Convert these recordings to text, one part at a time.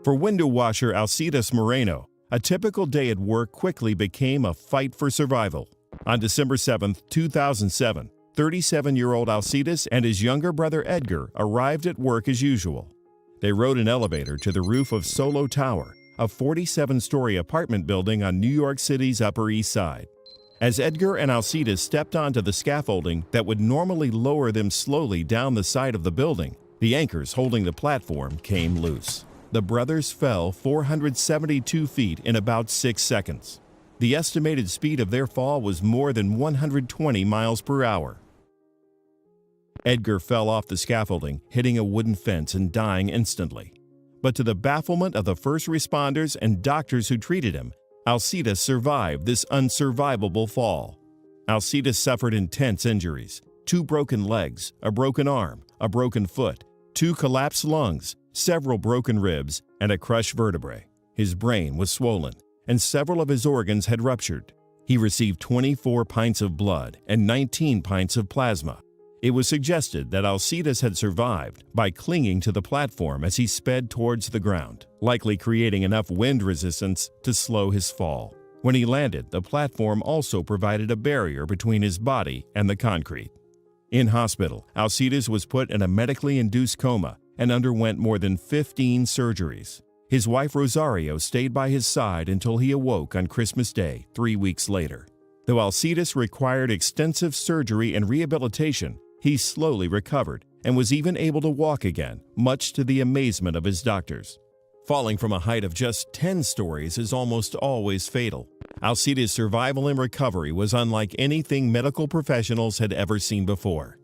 For window washer Alcides Moreno, a typical day at work quickly became a fight for survival. On December 7, 2007, 37-year-old Alcides and his younger brother Edgar arrived at work as usual. They rode an elevator to the roof of Solo Tower, a 47-story apartment building on New York City's Upper East Side. As Edgar and Alcides stepped onto the scaffolding that would normally lower them slowly down the side of the building, the anchors holding the platform came loose. The brothers fell 472 feet in about 6 seconds. The estimated speed of their fall was more than 120 miles per hour. Edgar fell off the scaffolding, hitting a wooden fence and dying instantly. But to the bafflement of the first responders and doctors who treated him, Alcides survived this unsurvivable fall. Alcides suffered intense injuries: 2 broken legs, a broken arm, a broken foot, 2 collapsed lungs, several broken ribs, and a crushed vertebrae. His brain was swollen, and several of his organs had ruptured. He received 24 pints of blood and 19 pints of plasma. It was suggested that Alcides had survived by clinging to the platform as he sped towards the ground, likely creating enough wind resistance to slow his fall. When he landed, the platform also provided a barrier between his body and the concrete. In hospital, Alcides was put in a medically induced coma and underwent more than 15 surgeries. His wife Rosario stayed by his side until he awoke on Christmas Day 3 weeks later. Though Alcides required extensive surgery and rehabilitation, he slowly recovered and was even able to walk again, much to the amazement of his doctors. Falling from a height of just 10 stories is almost always fatal. Alcides' survival and recovery was unlike anything medical professionals had ever seen before.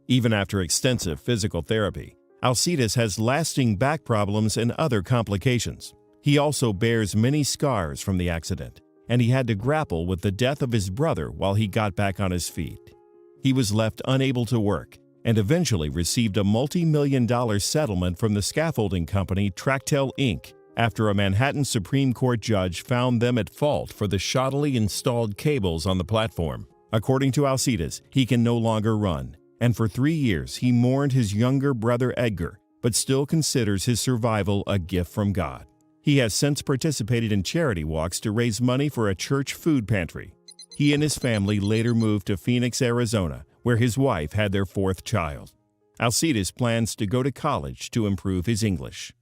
Even after extensive physical therapy, Alcides has lasting back problems and other complications. He also bears many scars from the accident, and he had to grapple with the death of his brother while he got back on his feet. He was left unable to work and eventually received a multi-million-dollar settlement from the scaffolding company Tractel Inc. after a Manhattan Supreme Court judge found them at fault for the shoddily installed cables on the platform. According to Alcides, he can no longer run, and for 3 years he mourned his younger brother Edgar, but still considers his survival a gift from God. He has since participated in charity walks to raise money for a church food pantry. He and his family later moved to Phoenix, Arizona, where his wife had their 4th child. Alcides plans to go to college to improve his English.